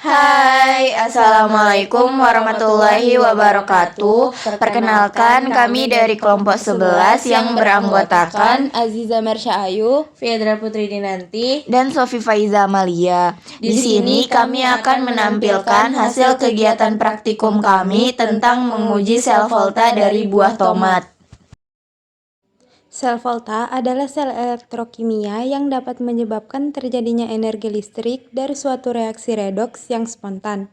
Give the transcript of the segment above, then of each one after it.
Hai, Assalamualaikum warahmatullahi wabarakatuh. Perkenalkan, kami dari kelompok 11 yang beranggotakan Aziza Marsha Ayu, Fiedra Putri Dinanti, dan Sofi Faiza Amalia. Di sini kami akan menampilkan hasil kegiatan praktikum kami tentang menguji sel volta dari buah tomat. sel volta adalah sel elektrokimia yang dapat menyebabkan terjadinya energi listrik dari suatu reaksi redoks yang spontan.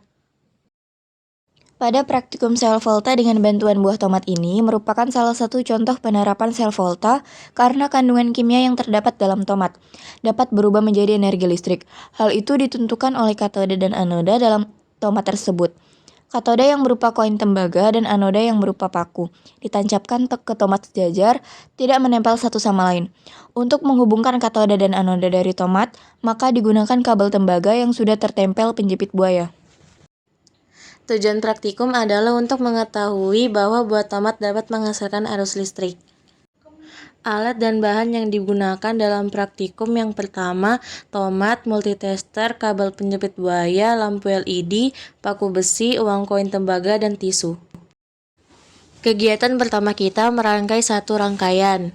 Pada praktikum sel volta dengan bantuan buah tomat ini merupakan salah satu contoh penerapan sel volta karena kandungan kimia yang terdapat dalam tomat dapat berubah menjadi energi listrik. Hal itu ditentukan oleh katode dan anoda dalam tomat tersebut. Katode yang berupa koin tembaga dan anoda yang berupa paku ditancapkan ke tomat sejajar, tidak menempel satu sama lain. Untuk menghubungkan katode dan anoda dari tomat, maka digunakan kabel tembaga yang sudah tertempel penjepit buaya. tujuan praktikum adalah untuk mengetahui bahwa buah tomat dapat menghasilkan arus listrik. Alat dan bahan yang digunakan dalam praktikum yang pertama, tomat, multitester, kabel penjepit buaya, lampu LED, paku besi, uang koin tembaga, dan tisu. Kegiatan pertama kita merangkai satu rangkaian.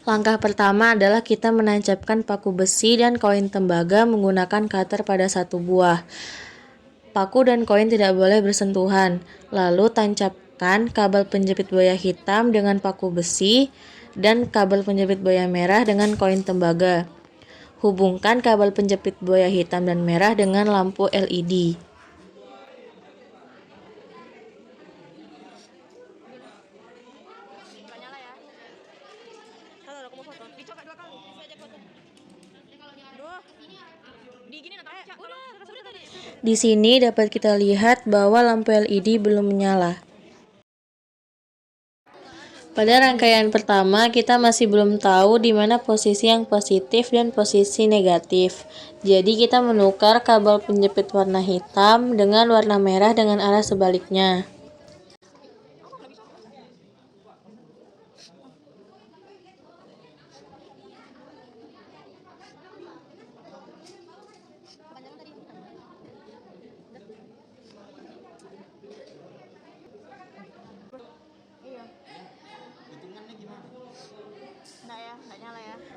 Langkah pertama adalah kita menancapkan paku besi dan koin tembaga menggunakan cutter pada satu buah. Paku dan koin tidak boleh bersentuhan. Lalu tancapkan kabel penjepit buaya hitam dengan paku besi dan kabel penjepit buaya merah dengan koin tembaga. Hubungkan kabel penjepit buaya hitam dan merah dengan lampu LED. Di sini dapat kita lihat bahwa lampu LED belum menyala. Pada rangkaian pertama, kita masih belum tahu di mana posisi yang positif dan posisi negatif. Jadi kita menukar kabel penjepit warna hitam dengan warna merah dengan arah sebaliknya.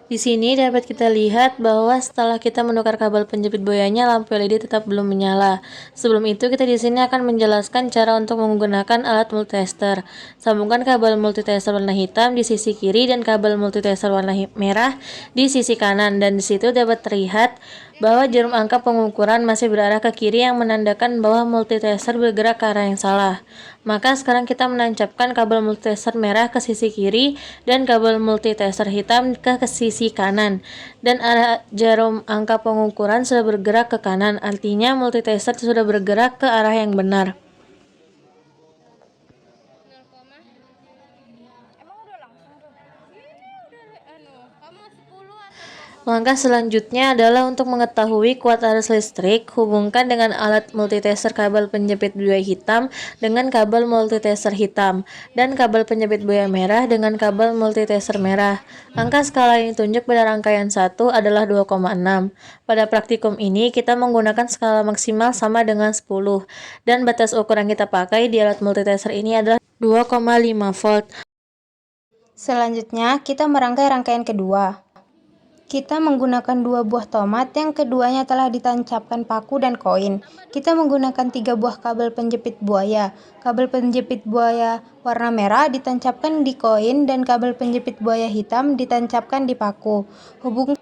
Di sini dapat kita lihat bahwa setelah kita menukar kabel penjepit buayanya, lampu LED tetap belum menyala. Sebelum itu, kita di sini akan menjelaskan cara untuk menggunakan alat multitester. Sambungkan kabel multitester warna hitam di sisi kiri dan kabel multitester warna merah di sisi kanan, dan di situ dapat terlihat bahwa jarum angka pengukuran masih berarah ke kiri yang menandakan bahwa multitester bergerak ke arah yang salah. Maka sekarang kita menancapkan kabel multitester merah ke sisi kiri dan kabel multitester hitam ke sisi kanan, dan arah jarum angka pengukuran sudah bergerak ke kanan, artinya multitester sudah bergerak ke arah yang benar. Langkah selanjutnya adalah untuk mengetahui kuat arus listrik. Hubungkan dengan alat multitester kabel penjepit buaya hitam dengan kabel multitester hitam, dan kabel penjepit buaya merah dengan kabel multitester merah. Angka skala yang ditunjuk pada rangkaian 1 adalah 2,6. Pada praktikum ini kita menggunakan skala maksimal sama dengan 10, dan batas ukur yang kita pakai di alat multitester ini adalah 2,5 volt. Selanjutnya, kita merangkai rangkaian kedua. Kita menggunakan dua buah tomat yang keduanya telah ditancapkan paku dan koin. Kita menggunakan 3 buah kabel penjepit buaya. Kabel penjepit buaya warna merah ditancapkan di koin dan kabel penjepit buaya hitam ditancapkan di paku. Hubungkan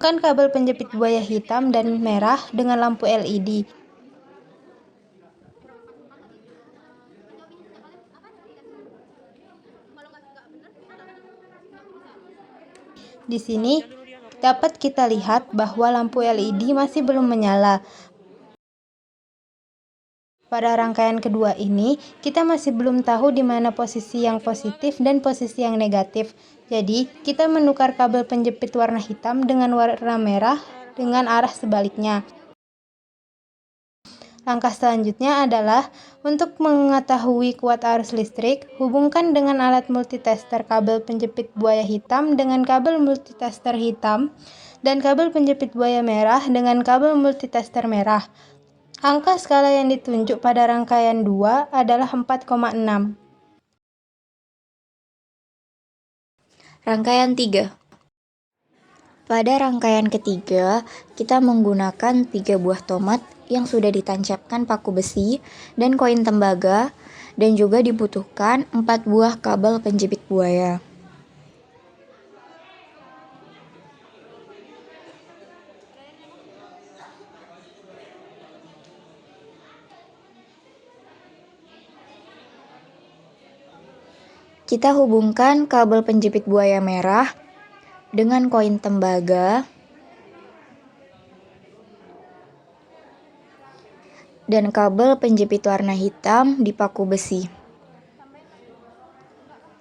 kabel penjepit buaya hitam dan merah dengan lampu LED. Di sini dapat kita lihat bahwa lampu LED masih belum menyala. Pada rangkaian kedua ini, kita masih belum tahu di mana posisi yang positif dan posisi yang negatif. Jadi, kita menukar kabel penjepit warna hitam dengan warna merah dengan arah sebaliknya. Langkah selanjutnya adalah untuk mengetahui kuat arus listrik, hubungkan dengan alat multitester kabel penjepit buaya hitam dengan kabel multitester hitam dan kabel penjepit buaya merah dengan kabel multitester merah. Angka skala yang ditunjuk pada rangkaian 2 adalah 4,6. Rangkaian 3. Pada rangkaian ketiga, kita menggunakan 3 buah tomat yang sudah ditancapkan paku besi dan koin tembaga, dan juga dibutuhkan 4 buah kabel penjepit buaya. Kita hubungkan kabel penjepit buaya merah dengan koin tembaga dan kabel penjepit warna hitam di paku besi.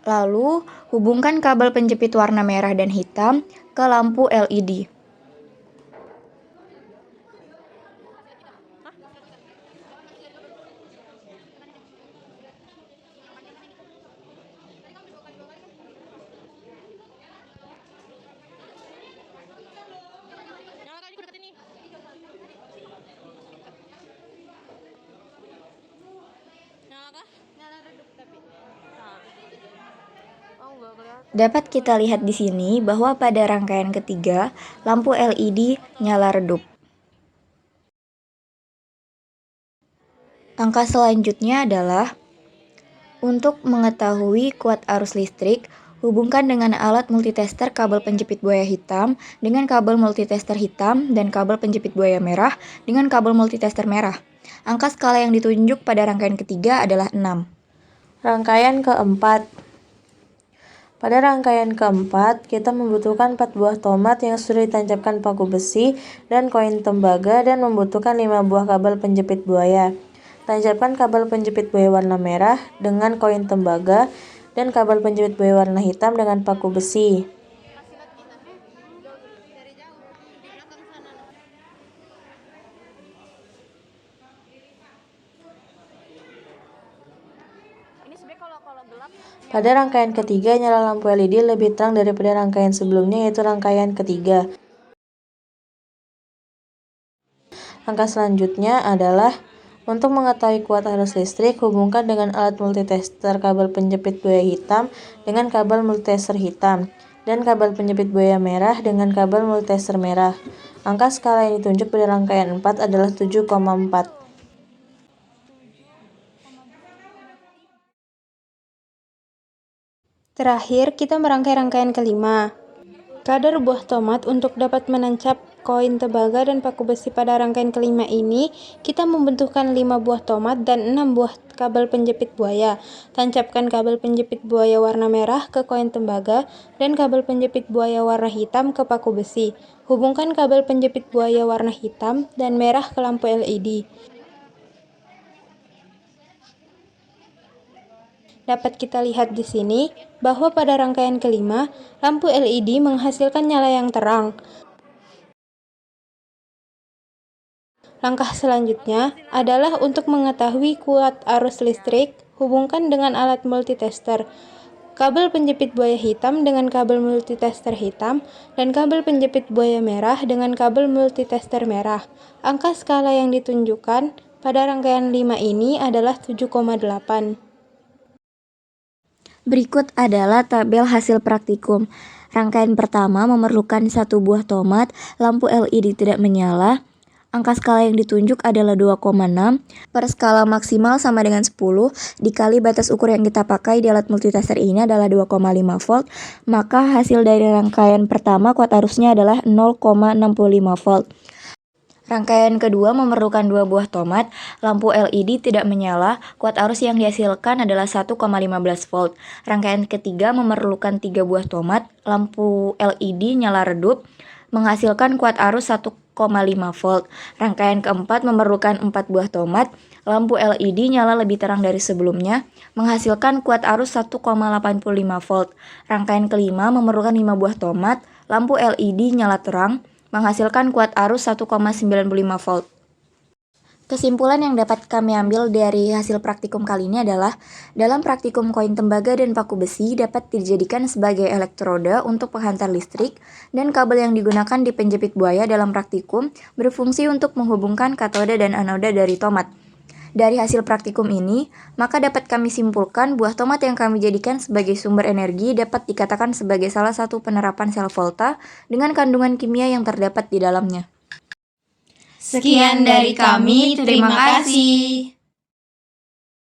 Lalu, hubungkan kabel penjepit warna merah dan hitam ke lampu LED. Dapat kita lihat di sini bahwa pada rangkaian ketiga, lampu LED nyala redup. Angka selanjutnya adalah untuk mengetahui kuat arus listrik, hubungkan dengan alat multitester kabel penjepit buaya hitam dengan kabel multitester hitam dan kabel penjepit buaya merah dengan kabel multitester merah. Angka skala yang ditunjuk pada rangkaian ketiga adalah 6. Rangkaian keempat. Pada rangkaian keempat, kita membutuhkan 4 buah tomat yang sudah ditancapkan paku besi dan koin tembaga dan membutuhkan 5 buah kabel penjepit buaya. Tancapkan kabel penjepit buaya warna merah dengan koin tembaga dan kabel penjepit buaya warna hitam dengan paku besi. Pada rangkaian ketiga, nyala lampu LED lebih terang daripada rangkaian sebelumnya, yaitu rangkaian ketiga. Angka selanjutnya adalah untuk mengetahui kuat arus listrik, hubungkan dengan alat multitester kabel penjepit buaya hitam dengan kabel multitester hitam dan kabel penjepit buaya merah dengan kabel multitester merah. Angka skala yang ditunjuk pada rangkaian 4 adalah 7,4. Terakhir, kita merangkai rangkaian kelima. Kadar buah tomat untuk dapat menancap koin tembaga dan paku besi pada rangkaian kelima ini, kita membutuhkan 5 buah tomat dan 6 buah kabel penjepit buaya. Tancapkan kabel penjepit buaya warna merah ke koin tembaga dan kabel penjepit buaya warna hitam ke paku besi. Hubungkan kabel penjepit buaya warna hitam dan merah ke lampu LED. Dapat kita lihat di sini bahwa pada rangkaian kelima, lampu LED menghasilkan nyala yang terang. Langkah selanjutnya adalah untuk mengetahui kuat arus listrik, hubungkan dengan alat multitester. Kabel penjepit buaya hitam dengan kabel multitester hitam dan kabel penjepit buaya merah dengan kabel multitester merah. Angka skala yang ditunjukkan pada rangkaian 5 ini adalah 7,8. Berikut adalah tabel hasil praktikum. Rangkaian pertama memerlukan 1 buah tomat, lampu LED tidak menyala. Angka skala yang ditunjuk adalah 2,6. Per skala maksimal sama dengan 10 dikali batas ukur yang kita pakai di alat multitester ini adalah 2,5 volt. Maka hasil dari rangkaian pertama kuat arusnya adalah 0,65 volt. Rangkaian kedua memerlukan 2 buah tomat, lampu LED tidak menyala, kuat arus yang dihasilkan adalah 1,15 volt. Rangkaian ketiga memerlukan 3 buah tomat, lampu LED nyala redup, menghasilkan kuat arus 1,5 volt. Rangkaian keempat memerlukan 4 buah tomat, lampu LED nyala lebih terang dari sebelumnya, menghasilkan kuat arus 1,85 volt. Rangkaian kelima memerlukan 5 buah tomat, lampu LED nyala terang, menghasilkan kuat arus 1,95 volt. Kesimpulan yang dapat kami ambil dari hasil praktikum kali ini adalah, dalam praktikum koin tembaga dan paku besi dapat dijadikan sebagai elektroda untuk penghantar listrik, dan kabel yang digunakan di penjepit buaya dalam praktikum berfungsi untuk menghubungkan katoda dan anoda dari tomat. Dari hasil praktikum ini, maka dapat kami simpulkan buah tomat yang kami jadikan sebagai sumber energi dapat dikatakan sebagai salah satu penerapan sel volta dengan kandungan kimia yang terdapat di dalamnya. Sekian dari kami, terima kasih.